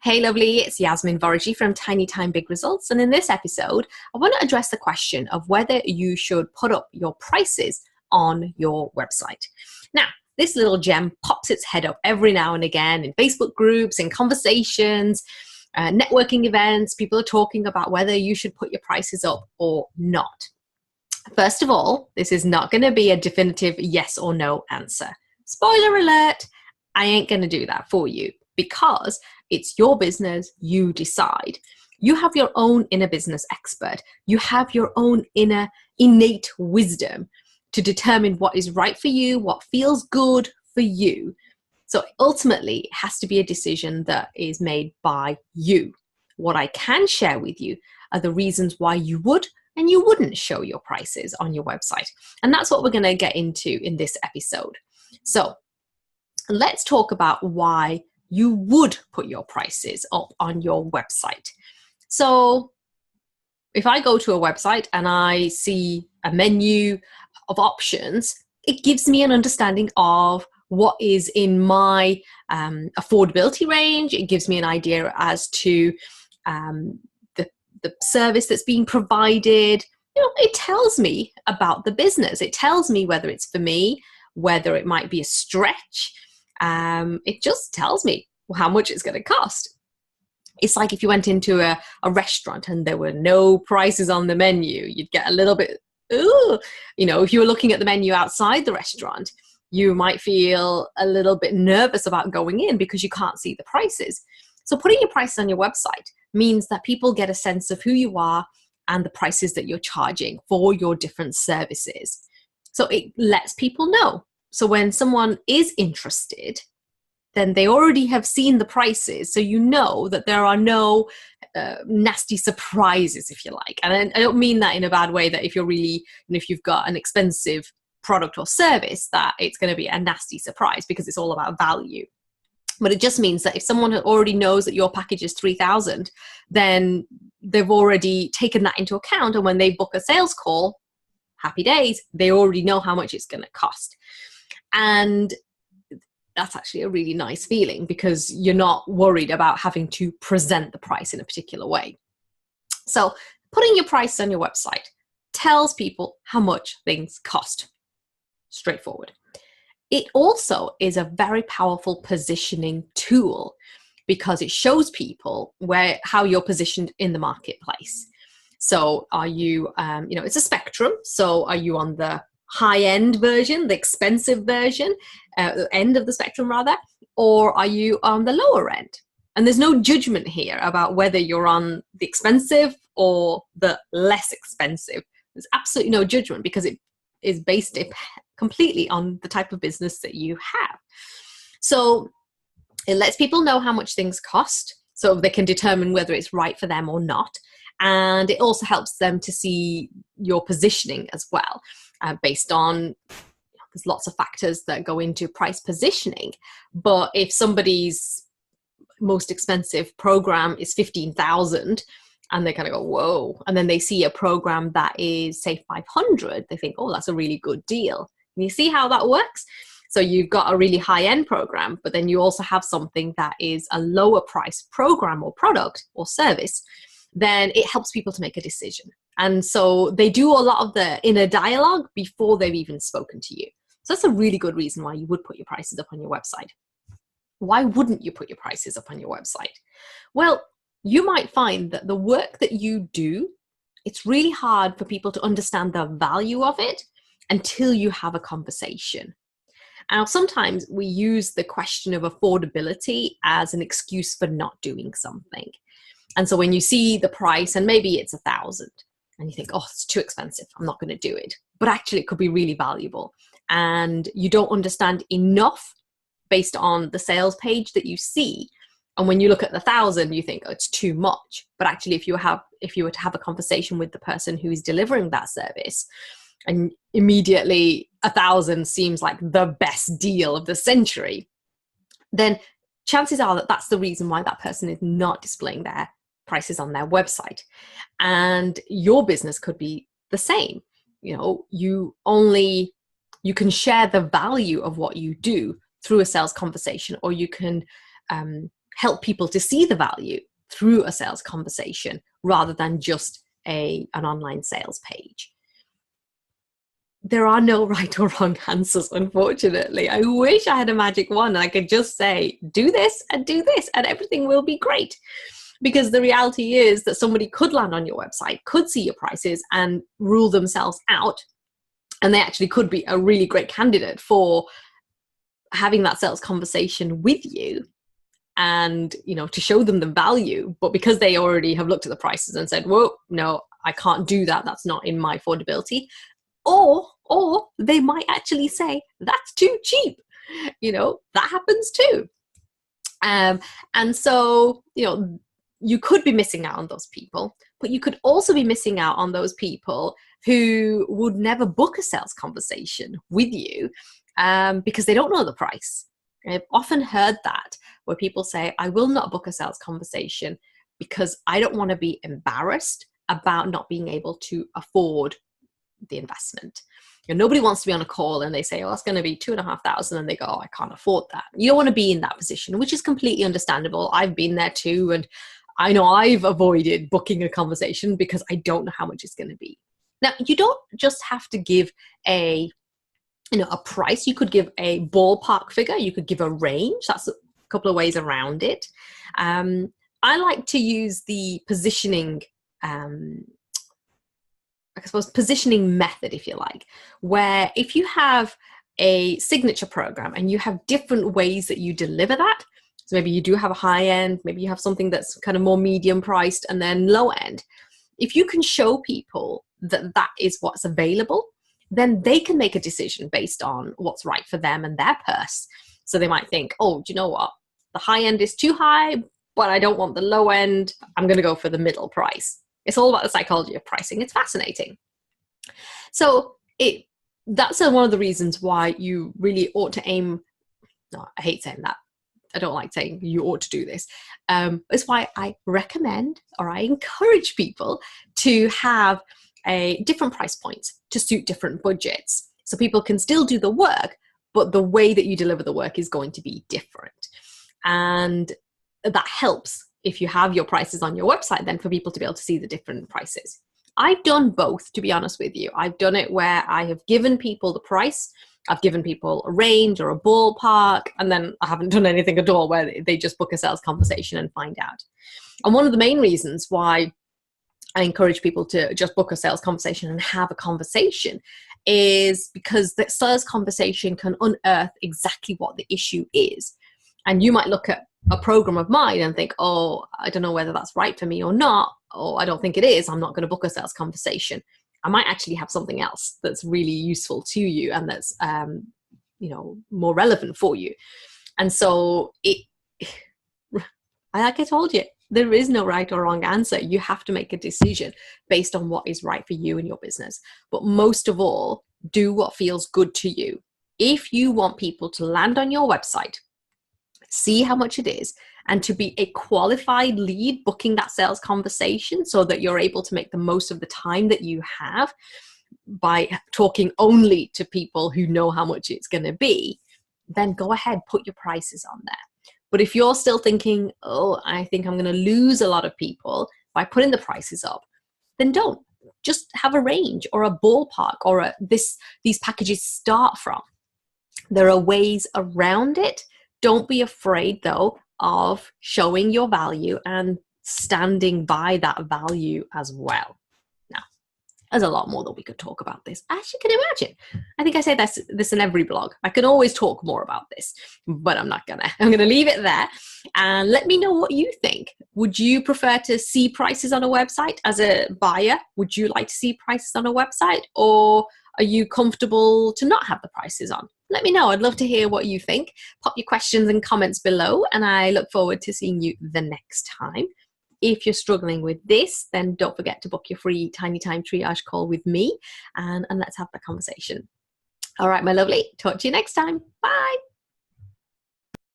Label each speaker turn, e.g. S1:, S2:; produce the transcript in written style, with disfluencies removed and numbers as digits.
S1: Hey lovely, it's Yasmin from Tiny Time Big Results, and in this episode I want to address the question of whether you should put up your prices on your website. Now, this little gem pops its head up every now and again in Facebook groups, in conversations, networking events. People are talking about whether you should put your prices up or not. First of all, this is not going to be a definitive yes or no answer. Spoiler alert, I ain't going to do that for you because it's your business, you decide. You have your own inner business expert. You have your own inner innate wisdom to determine what is right for you, what feels good for you. So ultimately, it has to be a decision that is made by you. What I can share with you are the reasons why you would and you wouldn't show your prices on your website. And that's what we're going to get into in this episode. So let's talk about why you would put your prices up on your website. So if I go to a website and I see a menu of options, it gives me an understanding of what is in my affordability range. It gives me an idea as to the service that's being provided. It tells me about the business. It tells me whether it's for me, whether it might be a stretch. It just tells me how much it's going to cost. It's like if you went into a restaurant and there were no prices on the menu, you'd get a little bit, if you were looking at the menu outside the restaurant, you might feel a little bit nervous about going in because you can't see the prices. So putting your prices on your website means that people get a sense of who you are and the prices that you're charging for your different services. So it lets people know. So when someone is interested, then they already have seen the prices. So you know that there are no nasty surprises, if you like. And I don't mean that in a bad way, that if you've got an expensive product or service, that it's going to be a nasty surprise, because it's all about value. But it just means that if someone already knows that your package is $3,000, then they've already taken that into account. And when they book a sales call, happy days, they already know how much it's going to cost. And that's actually a really nice feeling, because you're not worried about having to present the price in a particular way. So putting your price on your website tells people how much things cost. Straightforward. It also is a very powerful positioning tool, because it shows people how you're positioned in the marketplace. So are you, it's a spectrum. So are you on the high-end version, the expensive version, the end of the spectrum rather, or are you on the lower end? And there's no judgment here about whether you're on the expensive or the less expensive. There's absolutely no judgment, because it is based completely on the type of business that you have. So it lets people know how much things cost, so they can determine whether it's right for them or not. And it also helps them to see your positioning as well, based on, there's lots of factors that go into price positioning. But if somebody's most expensive program is $15,000, and they kind of go, whoa, and then they see a program that is, say, $500, they think, oh, that's a really good deal. And you see how that works? So you've got a really high-end program, but then you also have something that is a lower price program or product or service. Then it helps people to make a decision. And so they do a lot of the inner dialogue before they've even spoken to you. So that's a really good reason why you would put your prices up on your website. Why wouldn't you put your prices up on your website? Well, you might find that the work that you do, it's really hard for people to understand the value of it until you have a conversation. Now, sometimes we use the question of affordability as an excuse for not doing something. And so when you see the price and maybe it's $1,000 and you think, oh, it's too expensive, I'm not going to do it. But actually it could be really valuable. And you don't understand enough based on the sales page that you see. And when you look at the $1,000, you think, oh, it's too much. But actually, if you were to have a conversation with the person who is delivering that service, and immediately $1,000 seems like the best deal of the century, then chances are that that's the reason why that person is not displaying their prices on their website. And your business could be the same. You can share the value of what you do through a sales conversation, or you can help people to see the value through a sales conversation rather than just an online sales page. There are no right or wrong answers, unfortunately. I wish I had a magic wand and I could just say, do this, and everything will be great. Because the reality is that somebody could land on your website, could see your prices and rule themselves out. And they actually could be a really great candidate for having that sales conversation with you and, to show them the value. But because they already have looked at the prices and said, whoa, no, I can't do that. That's not in my affordability. Or they might actually say, that's too cheap. That happens too. And so, you could be missing out on those people, but you could also be missing out on those people who would never book a sales conversation with you because they don't know the price. I've often heard that where people say, I will not book a sales conversation because I don't want to be embarrassed about not being able to afford the investment. Nobody wants to be on a call and they say, oh, that's going to be $2,500, and they go, oh, I can't afford that. You don't want to be in that position, which is completely understandable. I've been there too, and I know I've avoided booking a conversation because I don't know how much it's going to be. Now, you don't just have to give a price. You could give a ballpark figure. You could give a range. That's a couple of ways around it. I like to use the positioning positioning method, if you like, where if you have a signature program and you have different ways that you deliver that, so maybe you do have a high end, maybe you have something that's kind of more medium priced and then low end. If you can show people that that is what's available, then they can make a decision based on what's right for them and their purse. So they might think, oh, do you know what? The high end is too high, but I don't want the low end. I'm going to go for the middle price. It's all about the psychology of pricing. It's fascinating. So that's one of the reasons why you really ought to aim. No, I hate saying that. I don't like saying you ought to do this. It's why I recommend or I encourage people to have a different price points to suit different budgets. So people can still do the work, but the way that you deliver the work is going to be different. And that helps if you have your prices on your website, then for people to be able to see the different prices. I've done both, to be honest with you. I've done it where I have given people the price, I've given people a range or a ballpark, and then I haven't done anything at all where they just book a sales conversation and find out. And one of the main reasons why I encourage people to just book a sales conversation and have a conversation is because the sales conversation can unearth exactly what the issue is. And you might look at a program of mine and think, oh, I don't know whether that's right for me or not, or I don't think it is, I'm not going to book a sales conversation. I might actually have something else that's really useful to you and that's more relevant for you. And so like I told you, there is no right or wrong answer. You have to make a decision based on what is right for you and your business. But most of all, do what feels good to you. If you want people to land on your website, see how much it is, and to be a qualified lead booking that sales conversation so that you're able to make the most of the time that you have by talking only to people who know how much it's going to be, then go ahead, put your prices on there. But if you're still thinking, oh, I think I'm going to lose a lot of people by putting the prices up, then don't. Just have a range or a ballpark or these packages start from. There are ways around it. Don't be afraid, though, of showing your value and standing by that value as well. Now, there's a lot more that we could talk about this, as you can imagine. I think I say this in every blog. I can always talk more about this, but I'm not gonna. I'm gonna leave it there. And let me know what you think. Would you prefer to see prices on a website as a buyer? Would you like to see prices on a website, or are you comfortable to not have the prices on? Let me know. I'd love to hear what you think. Pop your questions and comments below, and I look forward to seeing you the next time. If you're struggling with this, then don't forget to book your free Tiny Time Triage call with me, and let's have that conversation. All right, my lovely. Talk to you next time. Bye.